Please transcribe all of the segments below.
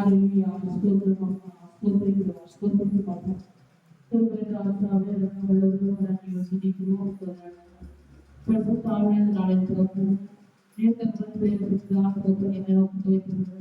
Hallelujah. Stotram. Rajaவே நம்மளது சுதிக்கிறோம். பிரபுத்தாவே நாளை திறப்பு நேர்த்தவர்களை பிடித்தார்கள் என்னோட போய்கிறது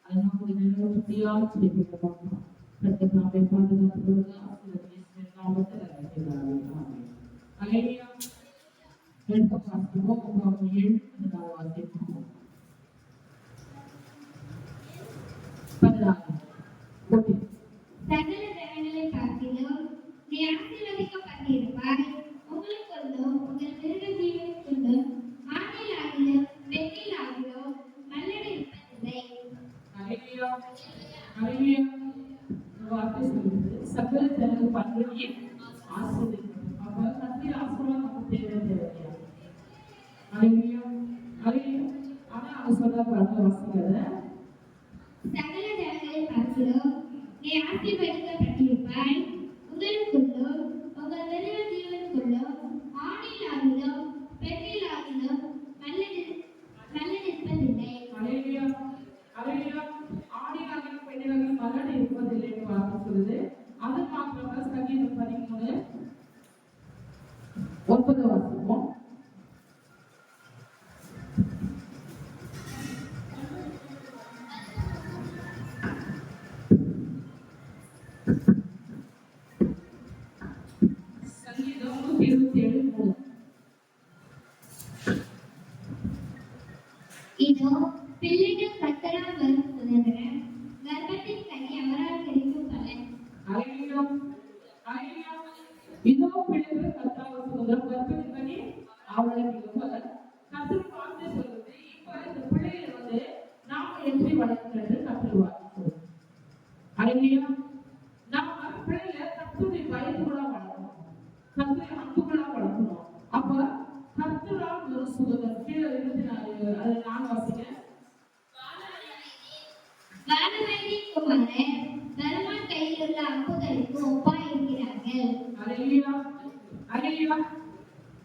அதனால் என்னோட முடியாது செய்யப்பட்டோம். பிரபுத்தாவே பாதுகாப்புகளுக்கு ஆசிரியர் நாமத்தில் அழைக்கிறார்கள். அலையா எடுத்து பார்க்கிறோம். உங்கள் எழுத்து நான் வாசிக்கிறோம். 14 சகல ஜனங்களை பார்க்கிலும் நீ ஆசீர்வதிக்கப்பட்டிருப்பாய். உங்களுக்குள்ளும் உங்கள் மிருக ஜீவனுக்குள்ளும் ஆணிலாகிலும் பெண்ணிலாகிலும் மல்லடி இருப்பதில்லை. வார்த்தை சொல்லுது சகல ஜனங்கள் பார்க்கிறேன் ஆசீர்வதிக்கப்படும். அப்ப கத்திர ஆசீர்வாதம் நமக்கு தேவையா? ஆனா அவங்க சொல்ற வாசிக்கிறத சகல ஜனங்களை பார்க்கிறோம் நீ ஆசீர்வதிக்கப்பட்டிருப்பாய். உங்களுக்குள்ளும் உங்கள் மிருக ஜீவனுக்குள்ளும் ஆணிலாகிலும் பெண்ணிலாகிலும் மல்லடி இருப்பதில்லை. ஆணிலாகிலும் பெண்ணிலாகிலும் மல்லடி இருப்பதில்லை வார்த்தை சொல்லுது. அது மாத்திரமல்ல சங்கீதம் 13 9 வாசிப்போம். இதோ பிள்ளைகள் கர்த்தரால் வரும் சுதந்திரம், கர்ப்பத்தின் கனி அவரால் கிடைக்கும் பலன். இதோ பிள்ளைகள் கர்த்தரால் சுதந்திரம், கர்ப்பத்தின் கனி அவரால் கிடைக்கும் பலன். கர்த்தர் வார்த்தை சொல்லுது. இப்ப இந்த பிள்ளைகளை நாம எப்படி வளர்க்கிறது கர்த்தர் வார்த்தை சொல்லுது. நாம பிள்ளைகளை கர்த்தருடைய பயத்துக்குள்ளா வளர்க்கணும், கர்த்தருடைய அன்புக்குள்ளா வளர்க்கணும். அப்ப கர்த்தரால் ஒரு சுதந்திரம் கீழே 24 அதை நான் வாசிக்கிறேன். வானவெளியின் குமாரர் பலவான் கையில் உள்ள அம்புகளுக்கு ஒப்பாய் இருக்கிறார்கள்.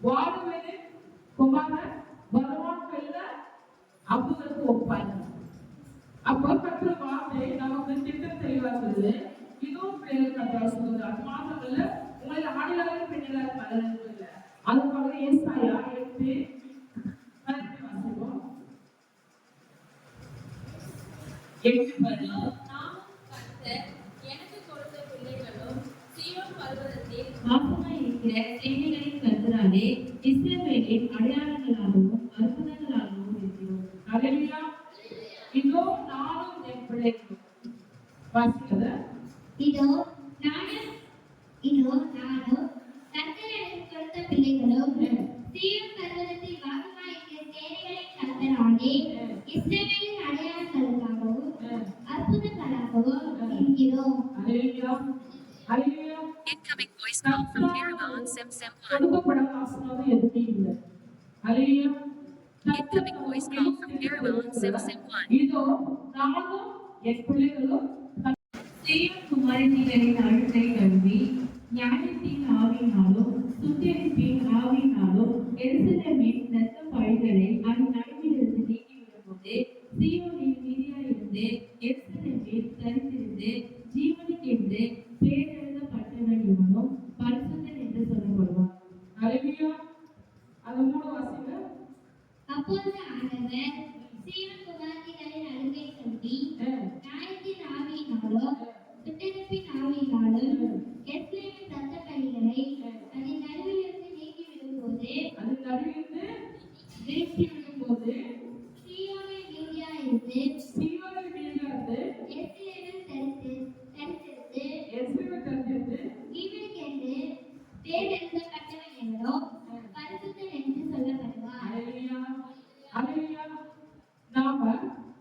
வானவெளியின் குமாரர் பலவான் கையில அம்புகளுக்கு ஒப்பாய். அப்போ கர்த்தர் வார்த்தை நமக்கு திட்டம் தெளிவாக்குது. இதுவும் பிள்ளைகள் கர்த்தரால் சுதந்திரம். அது மாத்திரமல்ல உங்களை ஆணிலாக பெண்ணிலாக பலன் இல்லை. அதுக்காக ஏசாயா 8 வாசிப்போம். 8 எனக்கு கொடுத்த பிள்ளைகளும் சீயோன் பர்வதத்தில் வாசமாய் இருக்கிற சேனைகளின் கர்த்தராலே இஸ்ரவேலின் அடையாளங்களாகவும் அற்புதங்களாகவும் இருக்கிறோம். அல்லேலூயா. இதோ நானும் என் பிள்ளைகளும் வாசிக்கிறது. இதோ நானும் கர்த்தர் எனக்கு கொடுத்த பிள்ளைகளும் சீயோன் பர்வதத்தில் வாசமாய் இருக்கிற சேனைகளின் கர்த்தராலே இஸ்ரவேலின் அடையாளங்களுக்காகவும் அற்புதங்களாகவும் இருக்கிறோம். Incoming voice call from Caravan Sim 1. கொடுக்கப்படாத ஆசீர்வாதம் எதுவுமே இல்லை. அல்லேலூயா. Incoming voice call from Caravan Sim 1. இதோ நானும் என் பிள்ளைகளும் சீயோன் குமாரத்திகளின் அழுத்தை கழுவி ஞானத்தின் ஆவியினாலும் சுத்திகரிப்பின் ஆவியினாலும் எருசலேமின் இரத்த பழிகளை அதன் நடுவிலிருந்து நீக்கிவிடும்போது சீயோனில் மீதியாயிருந்து எருசலேமில் தரித்திருந்து ஜீவனுக்கென்று பேரெழுதப்பட்டவன் இவனும் பரிசுத்தன் என்று சொல்லப்படுவான். அல்லேலூயா. அது 3 வாசிங்க. அப்பொழுது ஆண்டவர் சீயோன் குமாரத்திகளின் அழுகை கழுவி ஞானத்தின் ஆவியினாலும் சுட்டெரிப்பின் ஆவியினாலும் எருசலேமின் இரத்த பழிகளை அதன் நடுவிலிருந்து நீக்கிவிடும்போது சீயோனில் மீதியாயிருந்து எருசலேமில் தரித்திருந்து ஜீவனுக்கென்று பேரெழுதப்பட்டவன் எவனோ பரிசுத்தன் என்று சொல்லப்படுவார். நாம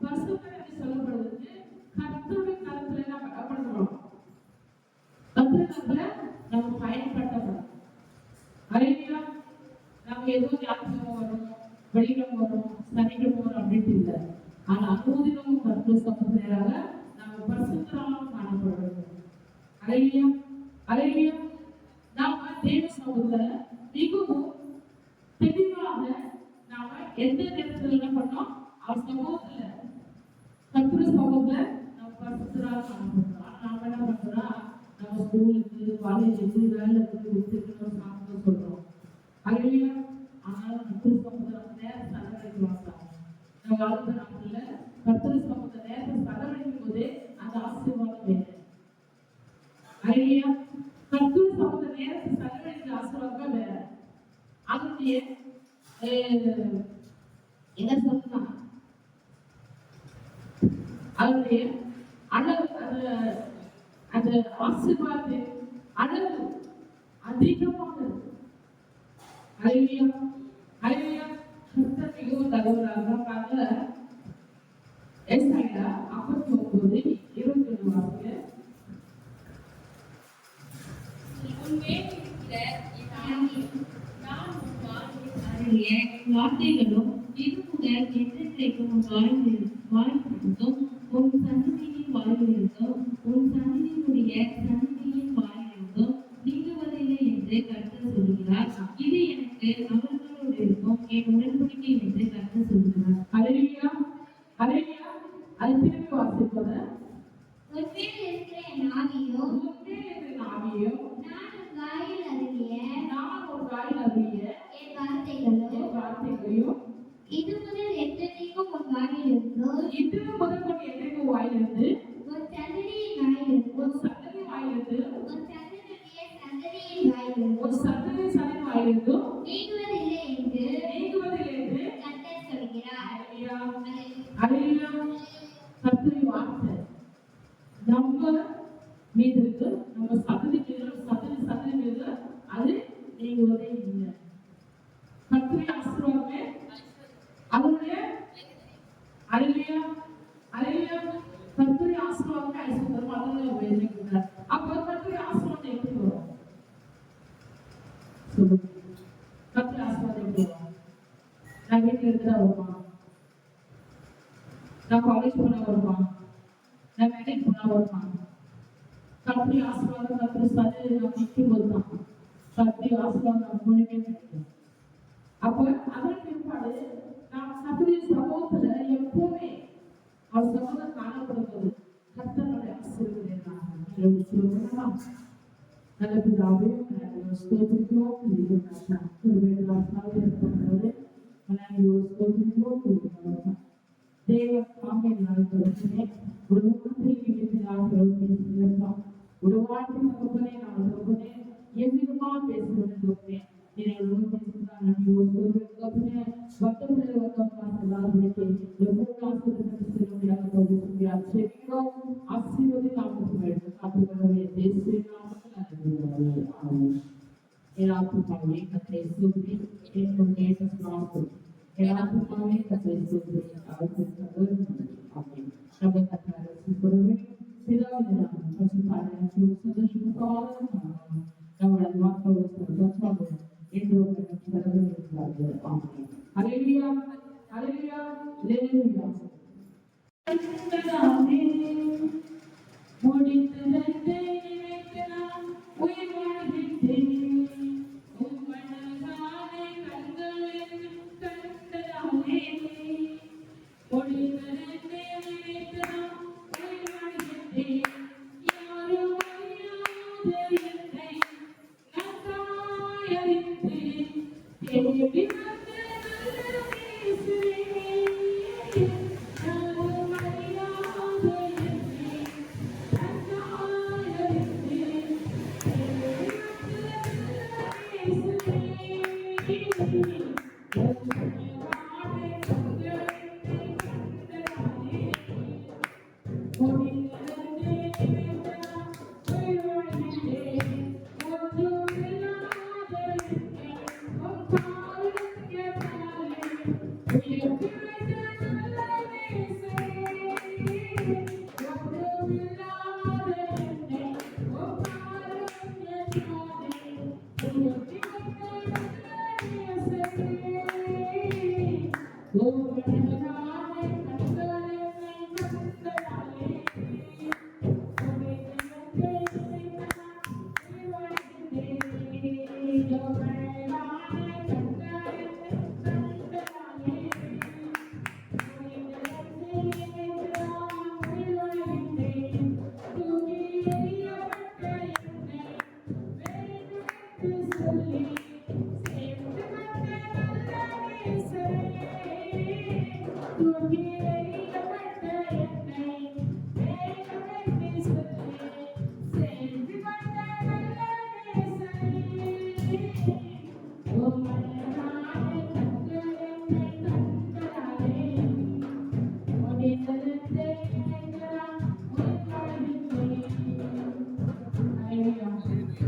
பரிசுத்தன் என்று சொல்லப்படுவதற்கு கர்த்தருடைய கருத்துல நம்ம அகப்படுகிறோம். கர்த்தருக்குள்ள நம்ம பயன்படுத்தணும். அல்லேலூயா. நம்ம ஏதோ ஞாபகம் வரும், வெளியிடம் வரும், சனிக்கிழமை வரும் அப்படின்ட்டு இல்லை. ஆனா அனுதினமும் கர்த்தர் சமூகத்தினராக நம்ம பரிசுத்தமாக காணப்படுகிறோம். அல்லேலூயா. நாம தேவ சமூகத்துல மிகவும் தெளிவாக நாம எந்த நேரத்துல என்ன பண்ணோம் அவர் சமூகத்துல கர்த்தர் சமூகத்துல நம்ம பரிசுத்தரா காணப்படுறோம். நாம என்ன பண்றோம்? நம்ம ஸ்கூலுக்கு, காலேஜுக்கு, வேலைக்கு, வித்துக்கு சாப்பிட்டு சொல்றோம். அல்லையா? ஆனாலும் கர்த்தர் சமூகத்துல நேரம் செலவழிக்கிறோம் சார். நம்ம வாழ்க்கை நாட்கள்ல கர்த்தர் சமூகத்துல நேரத்தை செலவழிக்கும் போதே அந்த ஆசீர்வாதம் வேறு. அல்லையா? கர்த்தர் சமூகத்துல நேரத்தை செலவழிக்கிற ஆசீர்வாதம் வேற. அதனுடைய என்ன சொல்லலாம், அதனுடைய அளவு, அந்த ஆசீர்வாதத்தின் அளவு அதிகமானது. அல்லேலூயா, அல்லேலூயா. கர்த்தர் மிகவும் நல்லவராக. பாருங்க, ஏசாயா 59:21 வாசிங்க. உன் மேல் இருக்கிற என் ஆவியை நான் உன் வாழ்வில் அருளிய வார்த்தைகளும் இது முதல் என்றென்றைக்கும் உன் வாழ்விலிருந்தும் உன் சந்ததியின் வாழ்விலிருந்தும் உன் சந்ததியினுடைய சந்ததியின் வாழ்விலிருந்தும் நீங்குவதில்லை என்று கர்த்தர் சொல்கிறார். இது எனக்கு அவர்களோடு இருக்கும் என் உடன்படிக்கை என்று கர்த்தர் சொல்கிறார். அல்லேலூயா, அல்லேலூயா. அது திருப்பி வாசிப்போம். உன்மேல் இருக்கிற என் ஆவியோ நான் உன் வாயில் அருளிய ஒரு வாயில் அறிய என் வார்த்தைகளோ என் வார்த்தைகளையும் இது முதல் என்றென்றைக்கும் உன் வாயிலிருந்தும் இது முதல் கொண்டு என்றைக்கும் வாயிலிருந்து உன் சந்ததியின் வாயிலிருந்தும் ஒரு சந்ததி வாயிலிருந்து உன் சந்ததியுடைய சந்ததியின் வாயிலிருந்தும் ஒரு சந்ததி வாயிலிருந்து நீங்குவதில்லை என்று நீங்குவதில்லை கர்த்தர் சொல்கிறார். அல்லேலூயா. கர்த்தரின் வார்த்தை நம்ம மீது இருக்கு, நம்ம சந்ததி மீது அது நீங்குவதே இல்லை. கர்த்தரின் ஆசீர்வாதமே அதனுடைய அல்லேலூயா, அல்லேலூயா. கர்த்தரின் ஆசீர்வாதமே ஐஸ்வர்யம் அதனுடைய வேதனைக்குள்ளார். அப்போ கர்த்தரின் ஆசீர்வாதம் எப்படி வரும் சொல்லுங்க? கர்த்தரின் ஆசீர்வாதம் எப்படி வரும்? நான் வீட்டில் இருக்கிற வருமா? நான் காலேஜ் போனா வருமா? நான் வேலைக்கு போனா வருமா? கர்த்தரி ஆசீர்வாதம் கர்த்தரி சரி நான் நிற்கும் போது தான் கர்த்தரி ஆசீர்வாதம் நம்மளுக்கே கிடைக்கும். அப்போ அதன் பிற்பாடு நாம் கர்த்தரி சமூகத்துல எப்பவுமே அவர் சமூகம் காணப்படுவது கர்த்தருடைய ஆசீர்வாதம் சொல்லுங்க. நல்ல பிதாவே, ஸ்தோத்திரிக்கிறோம். ஒரு வேண்டாம் ஏற்படுறது ஸ்தோத்திரிக்கிறோம். தேவ காமியனால் தொடர்ச்சினே உடவாற்றி நிமித்தினால் பேசுகிறோம். உடவாற்றி தகப்பனே நான் தகப்பனே எவ்விதமாக பேசுகிறேன் தகப்பனே நீங்கள் பேசுகிறான். தகப்பனே வட்டமுறை வட்டம் எல்லாருடைய எவ்வளவு ஆசீர்வாதம் செவிக்கிறோம். ஆசீர்வதி நாமத்துக்கு வேண்டும் காத்துக்கொள்ளவே தேசிய நாமத்தில் ஆகும். எல்லாத்துக்காகவே கத்தை சொல்லி என்னுடைய சுவாசம் எல்லாத்துக்காகவே கத்தை சொல்லி அவர்களுக்கு நம்ம கத்தாரசி பொருளை பிதாவினாலும் பசுத்தாரின் சந்தோஷமாக நம்முடைய மக்கள் சந்தோஷமாக என்று இருக்கிறார்கள். ஆமென். அல்லேலூயா, அல்லேலூயா, அல்லேலூயா. முடித்ததே நினைத்தனால் உயிர் வாழ்கின்றேன். உம்மனதானே கண்களில் கண்டதானே முடித்ததே நினைத்தனால் உயிர் வாழ்கின்றேன். யாரும் அறியாத என்னை நான் தாயறிந்தேன். தேடி வந்த நல்ல இயேசுவே, யாரும் அறியாத என்னை நான் தாயறிந்தேன். கீழே